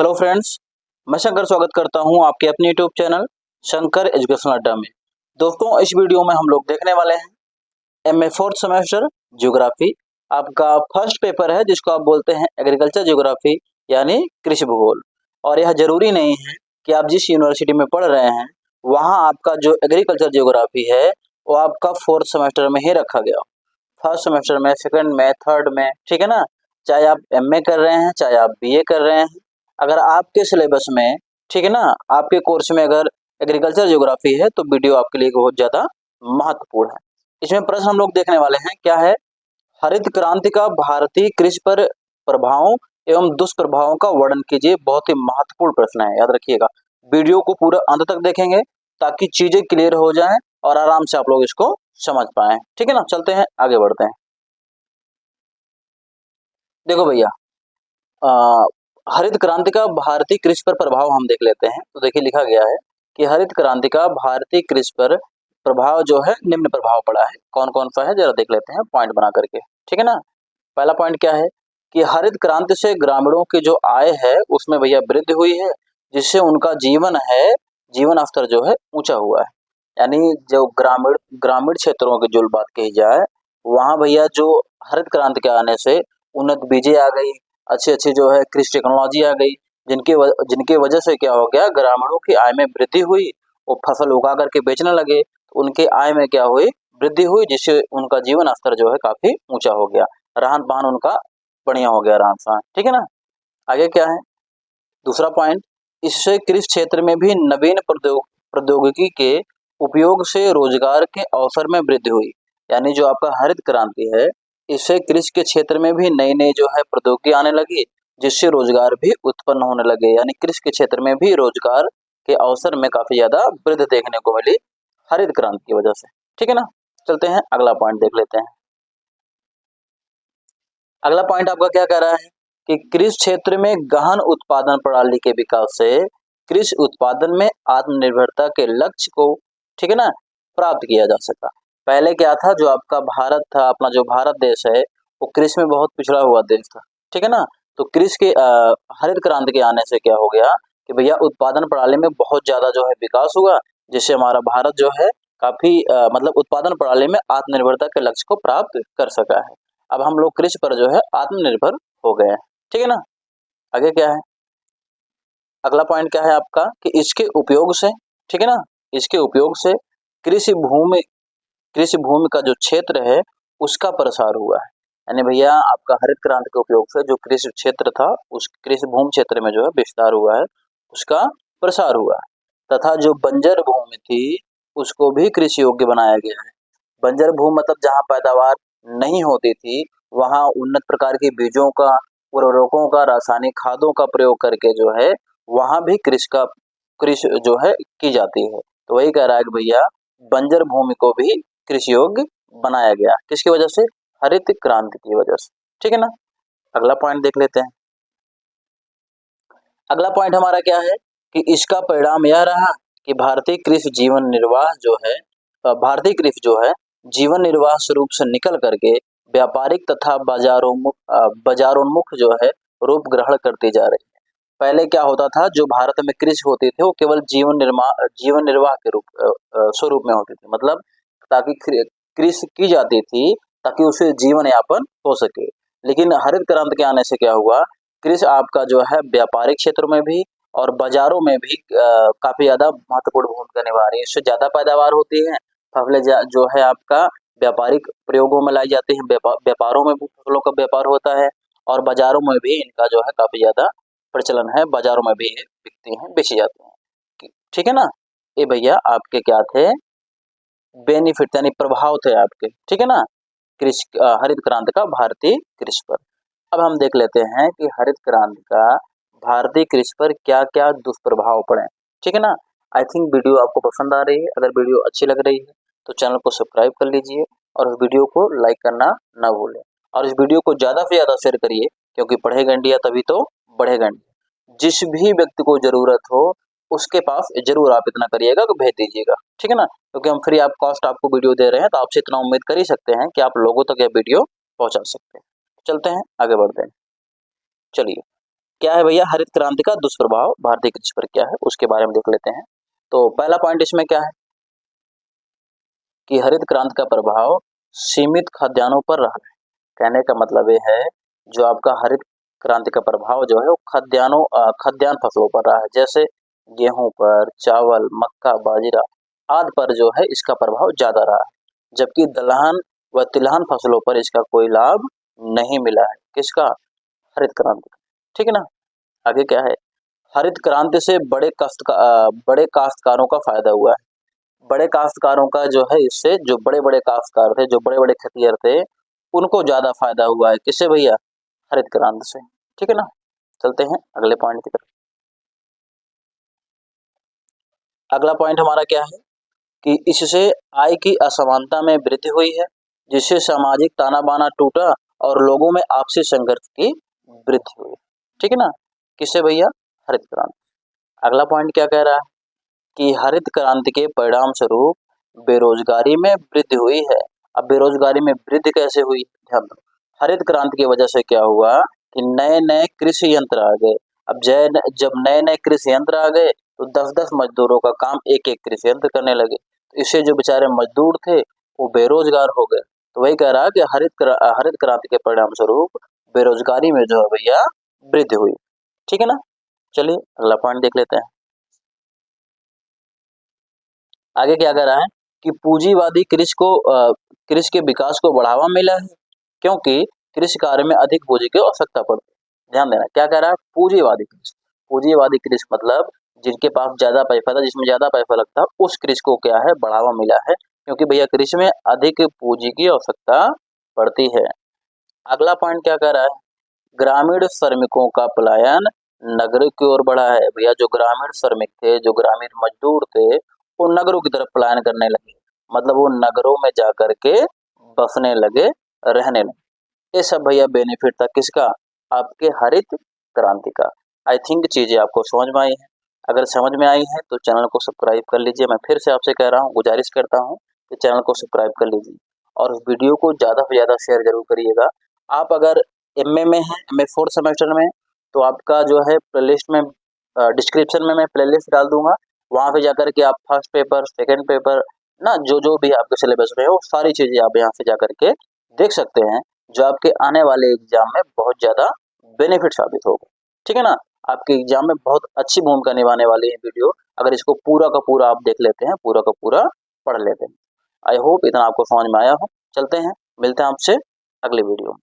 Hello friends, मैं शंकर स्वागत करता हूं आपके अपने यूट्यूब चैनल शंकर एजुकेशनल अड्डा में। दोस्तों, इस वीडियो में हम लोग देखने वाले हैं एमए फोर्थ सेमेस्टर ज्योग्राफी। आपका फर्स्ट पेपर है जिसको आप बोलते हैं एग्रीकल्चर ज्योग्राफी यानी कृषि भूगोल। और यह जरूरी नहीं है कि आप जिस यूनिवर्सिटी में पढ़ रहे हैं वहाँ आपका जो एग्रीकल्चर ज्योग्राफी है वो आपका फोर्थ सेमेस्टर में ही रखा गया हो। फर्स्ट सेमेस्टर में, सेकंड में, थर्ड में, ठीक है ना। चाहे आप एमए कर रहे हैं, चाहे आप बीए कर रहे हैं, अगर आपके सिलेबस में, ठीक है ना, आपके कोर्स में अगर एग्रीकल्चर ज्योग्राफी है तो वीडियो आपके लिए बहुत ज़्यादा महत्वपूर्ण है। इसमें प्रश्न हम लोग देखने वाले हैं, क्या है? हरित क्रांति का भारतीय कृषि पर प्रभावों एवं दुष्प्रभावों का वर्णन कीजिए। बहुत ही महत्वपूर्ण प्रश्न है, याद रखिएगा। वीडियो को पूरा अंत तक देखेंगे ताकि चीजें क्लियर हो जाएं और आराम से आप लोग इसको समझ पाएं, ठीक है ना। चलते हैं, आगे बढ़ते हैं। देखो भैया, हरित क्रांति का भारतीय कृषि पर प्रभाव हम देख लेते हैं। तो देखिए, लिखा गया है कि हरित क्रांति का भारतीय कृषि पर प्रभाव जो है निम्न प्रभाव पड़ा है। कौन कौन सा है जरा देख लेते हैं पॉइंट बना करके, ठीक है ना। पहला पॉइंट क्या है कि हरित क्रांति से ग्रामीणों की जो आय है उसमें भैया वृद्धि हुई है, जिससे उनका जीवन स्तर जो है ऊंचा हुआ है। यानी जो ग्रामीण ग्रामीण क्षेत्रों की जो बात कही जाए, वहाँ भैया जो हरित क्रांति के आने से उन्नत बीजें आ गई, अच्छी अच्छी जो है कृषि टेक्नोलॉजी आ गई, जिनकी वजह से क्या हो गया, ग्रामीणों की आय में वृद्धि हुई। वो फसल उगा करके बेचने लगे तो उनके आय में क्या हुई, वृद्धि हुई, जिससे उनका जीवन स्तर जो है काफी ऊंचा हो गया, रहन सहन उनका बढ़िया हो गया, रहन सहन, ठीक है ना। आगे क्या है दूसरा पॉइंट, इससे कृषि क्षेत्र में भी नवीन प्रौद्योगिकी के उपयोग से रोजगार के अवसर में वृद्धि हुई। यानी जो आपका हरित क्रांति है, इससे कृषि के क्षेत्र में भी नई नई जो है प्रौद्योगिकी आने लगी, जिससे रोजगार भी उत्पन्न होने लगे। यानी कृषि के क्षेत्र में भी रोजगार के अवसर में काफी ज्यादा वृद्धि देखने को मिली हरित क्रांति की वजह से, ठीक है ना। चलते हैं, अगला पॉइंट देख लेते हैं। अगला पॉइंट आपका क्या कह रहा है कि कृषि क्षेत्र में गहन उत्पादन प्रणाली के विकास से कृषि उत्पादन में आत्मनिर्भरता के लक्ष्य को, ठीक है ना, प्राप्त किया जा सका। पहले क्या था, जो आपका भारत था, अपना जो भारत देश है, वो कृषि में बहुत पिछड़ा हुआ देश था, ठीक है ना। तो कृषि के हरित क्रांति के आने से क्या हो गया कि भैया उत्पादन प्रणाली में बहुत ज्यादा जो है विकास हुआ, जिससे हमारा भारत जो है काफी मतलब उत्पादन प्रणाली में आत्मनिर्भरता के लक्ष्य को प्राप्त कर सका है। अब हम लोग कृषि पर जो है आत्मनिर्भर हो गए हैं, ठीक है ना। आगे क्या है, अगला पॉइंट क्या है आपका कि इसके उपयोग से, ठीक है ना, इसके उपयोग से कृषि भूमि कृषि भूमि का जो क्षेत्र है उसका प्रसार हुआ है। यानी भैया आपका हरित क्रांति के उपयोग से जो कृषि क्षेत्र था, उस कृषि भूमि क्षेत्र में जो है विस्तार हुआ है, उसका प्रसार हुआ है। तथा जो बंजर भूमि थी उसको भी कृषि योग्य बनाया गया है। बंजर भूमि मतलब जहाँ पैदावार नहीं होती थी, वहाँ उन्नत प्रकार के बीजों का, उर्वरकों का, रासायनिक खादों का प्रयोग करके जो है वहाँ भी कृषि जो है की जाती है। तो वही कह रहा है कि भैया बंजर भूमि को भी कृषि योग्य बनाया गया, किसकी वजह से? हरित क्रांति की वजह से, ठीक है ना। अगला पॉइंट देख लेते हैं। अगला पॉइंट हमारा क्या है कि इसका परिणाम यह रहा कि भारतीय कृषि जो है जीवन निर्वाह स्वरूप से निकल करके व्यापारिक तथा बाजारोन्मुख जो है रूप ग्रहण करती जा रही है। पहले क्या होता था, जो भारत में कृषि होती थी वो केवल जीवन निर्वाह के स्वरूप में होती थी, मतलब ताकि कृषि की जाती थी ताकि उसे जीवन यापन हो सके। लेकिन हरित क्रांति के आने से क्या हुआ, कृषि आपका जो है व्यापारिक क्षेत्रों में भी और बाजारों में भी काफी ज्यादा महत्वपूर्ण भूमिका निभा रही है। इससे ज्यादा पैदावार होती है, फसलें जो है आपका व्यापारिक प्रयोगों में लाई जाती है, व्यापारों में भी फसलों का व्यापार होता है और बाजारों में भी इनका जो है काफी ज्यादा प्रचलन है, बाजारों में भी ये बिकती हैं, बेची जाती हैं, ठीक है ना। ये भैया आपके क्या थे, बेनिफिट यानी प्रभाव थे आपके, ठीक है ना, हरित क्रांति का भारतीय कृषि पर। अब हम देख लेते हैं कि हरित क्रांति का भारतीय कृषि पर क्या क्या दुष्प्रभाव पड़े, ठीक है ना। आई थिंक वीडियो आपको पसंद आ रही है। अगर वीडियो अच्छी लग रही है तो चैनल को सब्सक्राइब कर लीजिए और उस वीडियो को लाइक करना ना भूलें, और इस वीडियो को ज़्यादा से ज़्यादा शेयर करिए, क्योंकि पढ़ेगा इंडिया तभी तो बढ़ेगा इंडिया। जिस भी व्यक्ति को जरूरत हो उसके पास जरूर आप इतना करिएगा कि भेज दीजिएगा, ठीक है ना। क्योंकि हम फ्री ऑफ कॉस्ट आपको वीडियो दे रहे हैं, तो आपसे इतना उम्मीद कर ही सकते हैं कि आप लोगों तक यह वीडियो पहुंचा सकते हैं। चलते हैं, आगे बढ़ते हैं, चलिए। क्या है भैया हरित क्रांति का दुष्प्रभाव भारतीय कृषि पर क्या है उसके बारे में देख लेते हैं। तो पहला पॉइंट इसमें क्या है कि हरित क्रांति का प्रभाव सीमित खाद्यान्नों पर रहा है। कहने का मतलब ये है जो आपका हरित क्रांति का प्रभाव जो है वो खाद्यान्न फसलों पर रहा है, जैसे गेहूं पर, चावल, मक्का, बाजरा आदि पर जो है इसका प्रभाव ज्यादा रहा है, जबकि दलहन व तिलहन फसलों पर इसका कोई लाभ नहीं मिला है। किसका? हरित क्रांति का। ठीक है ना। आगे क्या है, हरित क्रांति से बड़े काश्तकारों का फायदा हुआ है। बड़े काश्तकारों का जो है इससे जो बड़े बड़े काश्तकार थे, जो बड़े बड़े खेतिहर थे, उनको ज्यादा फायदा हुआ है। किससे भैया? हरित क्रांति से। ठीक है ना। चलते हैं अगले पॉइंट की तरफ। अगला पॉइंट हमारा क्या है कि इससे आय की असमानता में वृद्धि हुई है, जिससे सामाजिक ताना बाना टूटा और लोगों में आपसी संघर्ष की वृद्धि हुई। ठीक है ना। किससे भैया? हरित क्रांति। अगला पॉइंट क्या कह रहा है कि हरित क्रांति के परिणाम स्वरूप बेरोजगारी में वृद्धि हुई है। अब बेरोजगारी में वृद्धि कैसे हुई, ध्यान दो। हरित क्रांति की वजह से क्या हुआ कि नए नए कृषि यंत्र आ गए। अब जब नए नए कृषि यंत्र आ गए तो 10-10 मजदूरों का काम एक एक कृषि यंत्र करने लगे, तो इससे जो बेचारे मजदूर थे वो बेरोजगार हो गए। तो वही कह रहा है कि हरित क्रांति के परिणाम स्वरूप बेरोजगारी में जो है भैया वृद्धि हुई। ठीक है ना। चलिए अगला पॉइंट देख लेते हैं। आगे क्या कह रहा है कि पूंजीवादी कृषि के विकास को बढ़ावा मिला है, क्योंकि कृषि कार्य में अधिक पूंजी की आवश्यकता पड़ती है। ध्यान देना क्या कह रहा है, पूंजीवादी कृषि। पूंजीवादी कृषि मतलब जिनके पास ज्यादा पैसा था, जिसमें ज्यादा पैसा लगता है, उस कृषि को क्या है बढ़ावा मिला है, क्योंकि भैया कृषि में अधिक पूंजी की आवश्यकता पड़ती है। अगला पॉइंट क्या कह रहा है, ग्रामीण श्रमिकों का पलायन नगरों की ओर बढ़ा है। भैया जो ग्रामीण श्रमिक थे, जो ग्रामीण मजदूर थे, वो नगरों की तरफ पलायन करने लगे, मतलब वो नगरों में जाकर के बसने लगे, रहने लगे। ये सब भैया बेनिफिट था किसका? आपके हरित क्रांति का। आई थिंक चीजें आपको समझ में आई है। अगर समझ में आई है तो चैनल को सब्सक्राइब कर लीजिए। मैं फिर से आपसे कह रहा हूँ, गुजारिश करता हूँ कि चैनल को सब्सक्राइब कर लीजिए और उस वीडियो को ज्यादा से ज्यादा शेयर जरूर करिएगा। आप अगर एमए में हैं, एमए 4th सेमेस्टर में, तो आपका जो है प्लेलिस्ट में डिस्क्रिप्शन में मैं प्लेलिस्ट डाल दूंगा। वहां पे जाकर के आप फर्स्ट पेपर, सेकंड पेपर ना, जो जो भी आपके सिलेबस में हो सारी चीजें आप यहाँ से जाकर के देख सकते हैं, जो आपके आने वाले एग्जाम में बहुत ज्यादा बेनिफिट साबित होगा। ठीक है ना। आपके एग्जाम में बहुत अच्छी भूमिका निभाने वाली है वीडियो, अगर इसको पूरा का पूरा आप देख लेते हैं, पूरा का पूरा पढ़ लेते हैं। आई होप इतना आपको समझ में आया हो। चलते हैं, मिलते हैं आपसे अगले वीडियो में।